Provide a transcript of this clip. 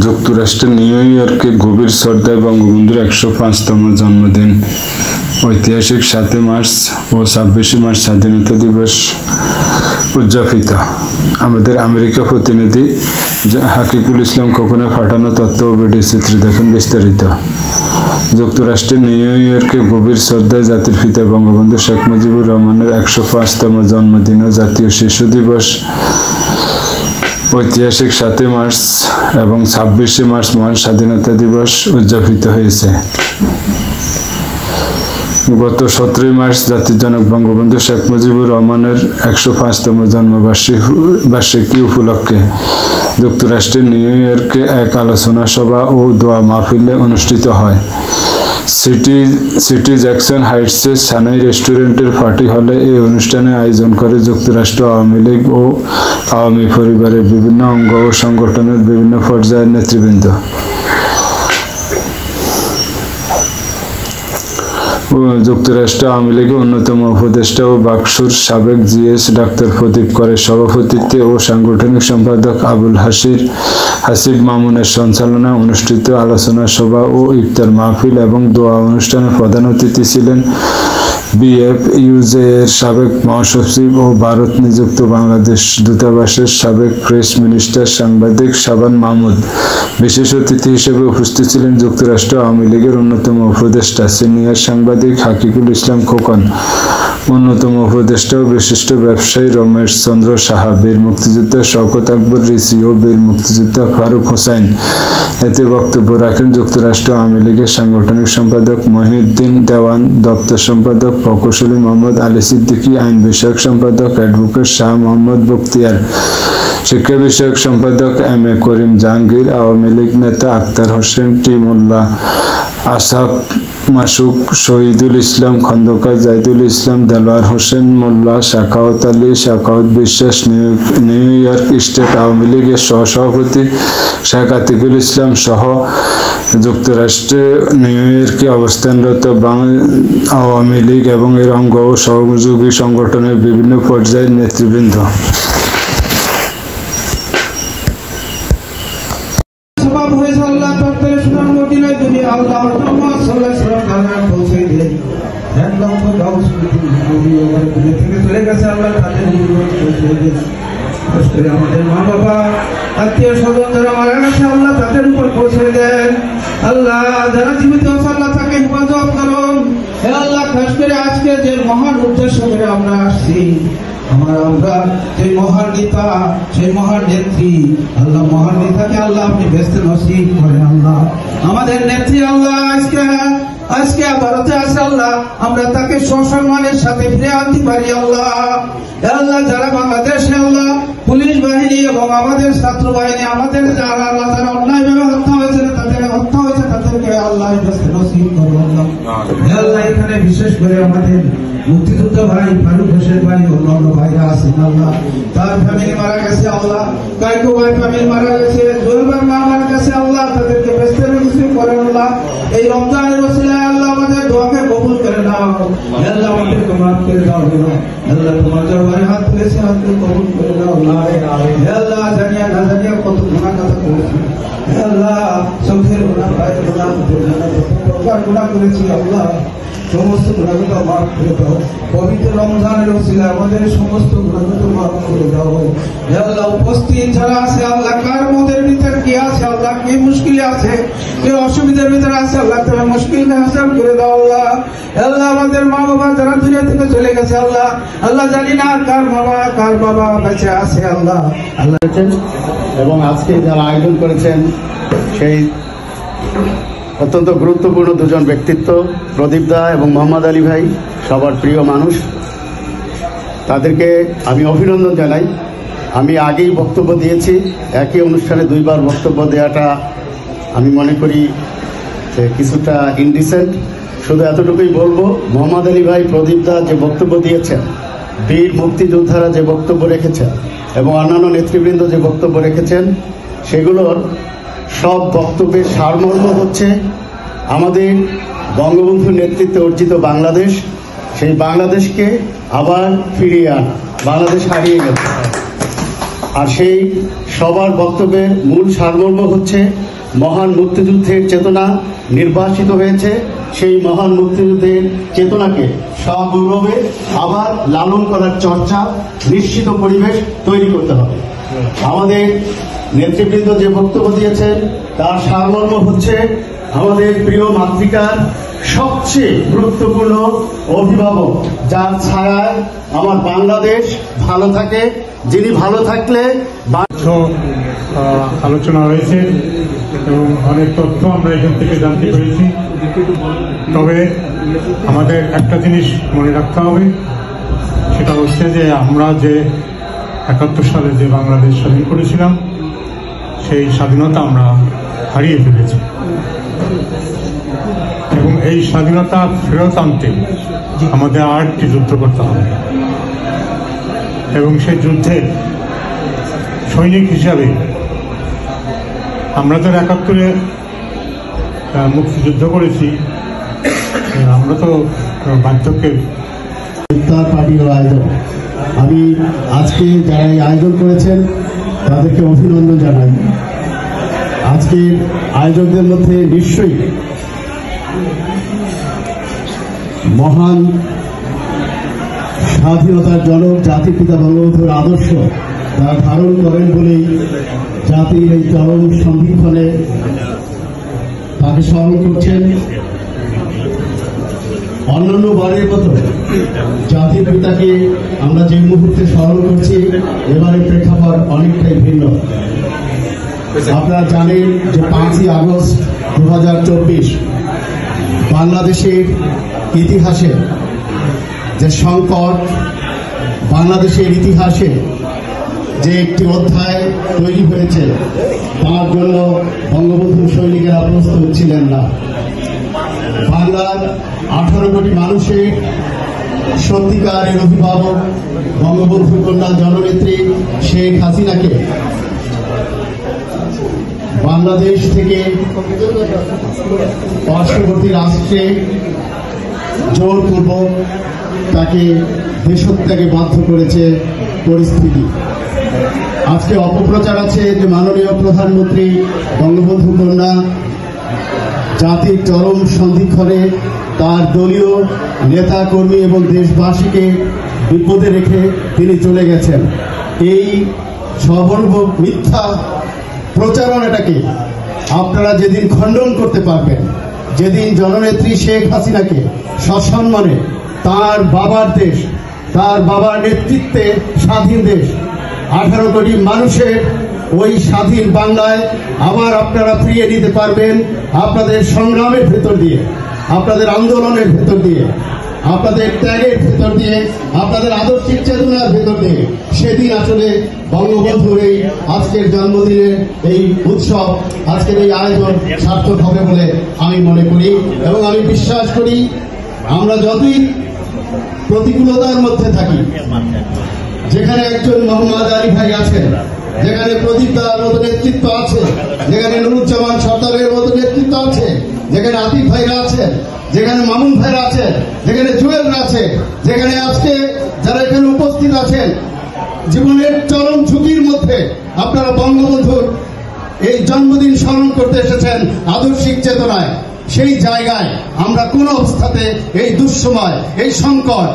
যুক্তরাষ্ট্রের নিউ ইয়র্কে গভীর শ্রদ্ধায় বঙ্গবন্ধুর 105তম জন্মদিন ঐতিহাসিক 7 মার্চ ও 26 মার্চ স্বাধীনতা দিবস উদযাপিত। আমাদের আমেরিকা প্রতিনিধি হাকিকুল ইসলাম খোকনের পাঠানো তথ্য ও ভিডিও চিত্রে দেখুন বিস্তারিত। যুক্তরাষ্ট্রের নিউ ইয়র্কে গভীর শ্রদ্ধায় জাতির পিতা বঙ্গবন্ধু শেখ মুজিবুর রহমানের 105তম জন্মদিন ও জাতীয় শিশু দিবস ঐতিহাসিক 7 মার্চ এবং 26 মার্চ মহান স্বাধীনতা দিবস উদযাপিত হয়েছে। গত 17 মার্চ জাতির জনক বঙ্গবন্ধু শেখ মুজিবুর রহমানের 105তম জন্মবার্ষিকী উপলক্ষে যুক্তরাষ্ট্রের নিউ ইয়র্কে এক আলোচনা সভা ও দোয়া মাহফিল অনুষ্ঠিত হয়। সিটি জ্যাকসন হাইটসের সানাই রেস্টুরেন্টের পার্টি হলে এই অনুষ্ঠানের আয়োজন করে যুক্তরাষ্ট্র আওয়ামী লীগ ও আওয়ামী পরিবারের বিভিন্ন অঙ্গ ও সংগঠনের বিভিন্ন পর্যায়ের নেতৃবৃন্দ। যুক্তরাষ্ট্র আওয়ামী লীগের অন্যতম উপদেষ্টা ও বাকসুর সাবেক জিএস ডাক্তার প্রদীপ করের সভাপতিত্বে ও সাংগঠনিক সম্পাদক আবুল হাসিব মামুনের সঞ্চালনায় অনুষ্ঠিত আলোচনা সভা ও ইফতার মাহফিল এবং দোয়া অনুষ্ঠানে প্রধান অতিথি ছিলেন বিএফইউজে এর সাবেক মহাসচিব ও ভারত নিযুক্ত বাংলাদেশ দূতাবাসের সাবেক প্রেস মিনিস্টার সাংবাদিক শাবান মাহমুদ। বিশেষ অতিথি হিসেবে উপস্থিত ছিলেন যুক্তরাষ্ট্র আওয়ামী লীগের অন্যতম উপদেষ্টা সিনিয়র সাংবাদিক হাকিকুল ইসলাম খোকন, অন্যতম উপদেষ্টা ও বিশিষ্ট ব্যবসায়ী রমেশ চন্দ্র সাহা, বীর মুক্তিযোদ্ধা শওকত আকবর রিসি ও বীর মুক্তিযোদ্ধা ফারুক হোসাইন। এতে বক্তব্য রাখেন যুক্তরাষ্ট্র আওয়ামী লীগের সাংগঠনিক সম্পাদক মহিউদ্দিন দেওয়ান, দপ্তর সম্পাদক প্রকৌশলী মোহাম্মদ আলী সিদ্দিকী, আইন বিষয়ক সম্পাদক অ্যাডভোকেট শাহ মোহাম্মদ বখতিয়ার, শিক্ষা বিষয়ক সম্পাদক এম এ করিম জাহাঙ্গীর, আওয়ামী লীগ নেতা আক্তার হোসেন, টি মোল্লা, আসাফ মাসুক, শহীদুল ইসলাম খন্দকার, জাহিদুল ইসলাম, দেলোয়ার হোসেন মোল্লা, শাখাওয়াত আলী, শাখাওয়াত বিশ্বাস, নিউ ইয়র্ক স্টেট আওয়ামী লীগের সহসভাপতি শেখ আতিকুল ইসলাম সহ যুক্তরাষ্ট্রে নিউ ইয়র্কে অবস্থানরত আওয়ামী লীগ এবং এর অঙ্গ ও সহযোগী সংগঠনের বিভিন্ন পর্যায়ের নেতৃবৃন্দ। আমাদের মা বাবা আত্মীয় স্বজন যারা মারা গেছে আল্লাহ তাদের উপর পৌঁছে দেন। আল্লাহ যারা জীবিত আছে আল্লাহ তাকে হেফাজত করুন। হে আল্লাহ, খাস করে আজকে যে মহান উদ্দেশ্য করে আমরা আসছি, আমরা সেই মহান নেতা, সেই মহান নেত্রী, আল্লাহ মহান নেতাকে আল্লাহ আপনি ব্যস্ত নসিব করেন। আল্লাহ আমাদের নেত্রী আল্লাহ আজকে ভারতে আছে আল্লাহ, আমরা তাকে সসম্মানের সাথে ফিরে আনতে পারি। আল্লাহ যারা বাংলাদেশে আল্লাহ পুলিশ বাহিনী এবং আমাদের ছাত্র বাহিনী আমাদের যারা আল্লাহ যারা অন্যায়ভাবে হত্যা হয়েছে তাদেরকে আল্লাহ নসিব করো। আল্লাহ এখানে বিশেষ করে আমাদের মুক্তিযোদ্ধা ভাই ফারুক হোসেন ভাই অন্যান্য ভাইরা আছেন আল্লাহ, তার ফ্যামিলি মারা গেছে আল্লাহ, কাইকো ভাই ফ্যামিলি মারা গেছে, জোরবার মা মারা গেছে আল্লাহ, তাদেরকে ব্যস্ত নসিব করেন। আল্লাহ এই রমজানের ওসিলায় আল্লাহ আমাদের দোয়াকে কবুল করে নাও। আল্লাহ আমাদেরকে মাফ করে দাও। আল্লাহ তোমার দরবারে হাত তুলেছে, হাতকে কবুল করে দাও। আল্লাহ জানিয়া না জানিয়া কত গুনাহ কথা করেছি আল্লাহ, চোখের গুনাহ, পায়ের গুনাহ, গুনাহ করেছি আল্লাহ, সমস্ত গুনাহগুলো মাফ করে দাও। পবিত্র রমজানের ওসিলায় আমাদের সমস্ত গুনাহগুলো মাফ করে দাও। আল্লাহ উপস্থিত যারা আছে আল্লাহ, কার মনের ভিতরে কি আছে আল্লাহ, কি মুশকিলে আছে, কি অসুবিধার ভিতরে আছে আল্লাহ, তুমি মুশকিলকে হাসিল করে দাও। আল্লাহ আমাদের মা বাবা যারা দুনিয়া থেকে চলে গেছে আল্লাহ, আল্লাহ জানি না কার বাবা বেঁচে আছে আল্লাহ। এবং আজকে যারা আয়োজন করেছেন সেই অত্যন্ত গুরুত্বপূর্ণ দুজন ব্যক্তিত্ব, প্রদীপ দা এবং মোহাম্মদ আলী ভাই, সবার প্রিয় মানুষ, তাদেরকে আমি অভিনন্দন জানাই। আমি আগেই বক্তব্য দিয়েছি, একই অনুষ্ঠানে দুইবার বক্তব্য দেওয়াটা আমি মনে করি কিছুটা ইনডিসেন্ট। শুধু এতটুকুই বলবো, মোহাম্মদ আলী ভাই, প্রদীপ দা যে বক্তব্য দিয়েছেন, বীর মুক্তিযোদ্ধারা যে বক্তব্য রেখেছেন এবং অন্যান্য নেতৃবৃন্দ যে বক্তব্য রেখেছেন, সেগুলোর সব বক্তব্যের সারমর্ম হচ্ছে আমাদের বঙ্গবন্ধুর নেতৃত্বে অর্জিত বাংলাদেশ, সেই বাংলাদেশকে আবার ফিরিয়ে আনা। বাংলাদেশ হারিয়ে গেছে, আর সেই সবার বক্তব্যের মূল সারমর্ম হচ্ছে মহান মুক্তিযুদ্ধের চেতনা নির্বাসিত হয়েছে। সেই মহান মুক্তিযুদ্ধের চেতনাকে সগৌরবে আবার লালন করার চর্চা, নিশ্চিত পরিবেশ তৈরি করতে হবে। আমাদের নেতৃবৃন্দ যে বক্তব্য দিয়েছেন তার সারমর্ম হচ্ছে আমাদের প্রিয় মাতৃকার সবচেয়ে গুরুত্বপূর্ণ অভিভাবক, যার ছায়ায় আমার বাংলাদেশ ভালো থাকে, যিনি ভালো থাকলে আলোচনা হয়েছে এবং অনেক তথ্য আমরা এখান থেকে জানতে পেরেছি। তবে আমাদের একটা জিনিস মনে রাখতে হবে, সেটা হচ্ছে যে আমরা যে ৭১ সালে যে বাংলাদেশ স্বাধীন করেছিলাম সেই স্বাধীনতা আমরা হারিয়ে ফেলেছি এবং এই স্বাধীনতা ফেরত আনতে আমাদের আরেকটি যুদ্ধ করতে হবে এবং সেই যুদ্ধের সৈনিক হিসাবে আমরা তো ৭১-এ মুক্তিযুদ্ধ করেছি, আমরা তো বার্ধক্যের ইফতার পার্টির আয়োজন। আমি আজকে যারা এই আয়োজন করেছেন তাদেরকে অভিনন্দন জানাই। আজকের আয়োজকদের মধ্যে নিশ্চয়ই মহান স্বাধীনতার জনক জাতির পিতা বঙ্গবন্ধুর আদর্শ তারা ধারণ করেন বলেই জাতির এই চরম সন্ধিক্ষণে তাকে স্মরণ করছেন। অন্যান্য বারের মতো জাতির পিতাকে আমরা যে মুহূর্তে স্মরণ করছি, এবারে প্রেক্ষাপট অনেকটাই ভিন্ন। আপনারা জানেন যে ৫ই আগস্ট ২০২৪ বাংলাদেশের ইতিহাসে যে সংকট, বাংলাদেশের ইতিহাসে যে একটি অধ্যায় তৈরি হয়েছে, তার জন্য বঙ্গবন্ধু সৈনিকেরা প্রস্তুত ছিলেন না। বাংলার ১৮ কোটি মানুষের সত্যিকারের অভিভাবক বঙ্গবন্ধু কন্যা জননেত্রী শেখ হাসিনাকে বাংলাদেশ থেকে পার্শ্ববর্তী রাষ্ট্রে জোরপূর্বক তাকে দেশত্যাগে বাধ্য করেছে পরিস্থিতি। আজকে অপপ্রচার আছে যে মাননীয় প্রধানমন্ত্রী বঙ্গবন্ধু কন্যা জাতির চরম সন্ধিক্ষণে তার দলীয় নেতা কর্মী এবং দেশবাসীকে বিপদে রেখে তিনি চলে গেছেন। এই সর্বর্ব মিথ্যা প্রচারণাটাকে আপনারা যেদিন খণ্ডন করতে পারবেন, যেদিন জননেত্রী শেখ হাসিনাকে সসম্মানে তার বাবার দেশ, তার বাবার নেতৃত্বে স্বাধীন দেশ ১৮ কোটি মানুষের ওই স্বাধীন বাংলায় আবার আপনারা ফিরিয়ে নিতে পারবেন আপনাদের সংগ্রামের ভেতর দিয়ে, আপনাদের আন্দোলনের ভেতর দিয়ে, আপনাদের ত্যাগের ভেতর দিয়ে, আপনাদের আদর্শিক চেতনার ভেতর দিয়ে। সেদিন আসলে বঙ্গবন্ধুর এই আজকের জন্মদিনের এই উৎসব, আজকের এই আয়োজন সার্থক হবে বলে আমি মনে করি এবং আমি বিশ্বাস করি। আমরা যতই প্রতিকূলতার মধ্যে থাকি, যেখানে একজন মোহাম্মদ আলী ভাই আছেন, যেখানে প্রদীপ দার মতো নেতৃত্ব আছে, যেখানে নুরুজ্জামান সর্দারের মতো নেতৃত্ব আছে, যেখানে আতিফ ভাইরা আছেন, যেখানে মামুন ভাইরা আছেন, যেখানে জুয়েলরা আছে, যেখানে আজকে যারা এখানে উপস্থিত আছেন, জীবনের চরম ঝুঁকির মধ্যে আপনারা বঙ্গবন্ধুর এই জন্মদিন স্মরণ করতে এসেছেন আদর্শিক চেতনায়। সেই জায়গায় আমরা কোন অবস্থাতে এই দুঃসময়, এই সংকট